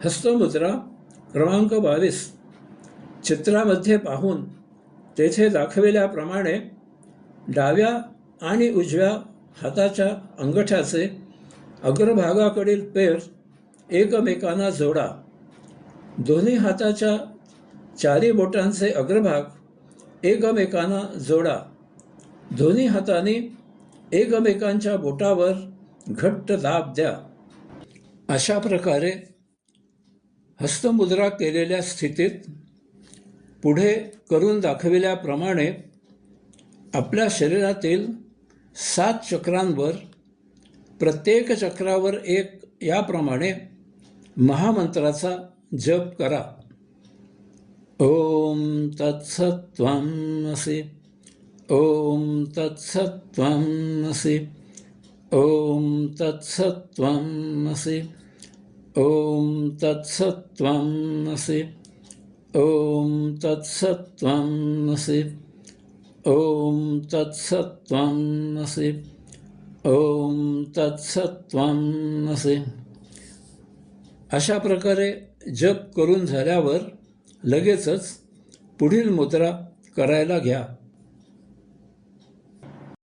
हस्तमुद्रा क्रमांक 22. चित्रामध्ये पाहून तेथे दाखविल्याप्रमाणे डाव्या आणि उजव्या हाताच्या अंगठ्याचे अग्रभागाकडील पेर एकमेकांना जोडा. दोन्ही हाताच्या चारी बोटांचे अग्रभाग एकमेकांना जोडा. दोन्ही हातांनी एकमेकांच्या बोटावर घट्ट दाब द्या. अशा प्रकारे हस्तमुद्रा केलेल्या स्थितीत पुढे करून दाखविल्याप्रमाणे आपल्या शरीरातील 7 चक्रांवर प्रत्येक चक्रावर एक याप्रमाणे महामंत्राचा जप करा. ओम तत्सत्त्वमसि. ओम तत्सत्त्वमसि. ओम तत्सत्त्वमसि. ओम तत्सत्त्वमसि. ओम तत्सत्त्वमसि. ओम तत्सत्त्वमसि. ओम तत्सत्त्वमसि. अशा प्रकारे जप करून झाल्यावर लगेचच पुढील मुद्रा करायला घ्या.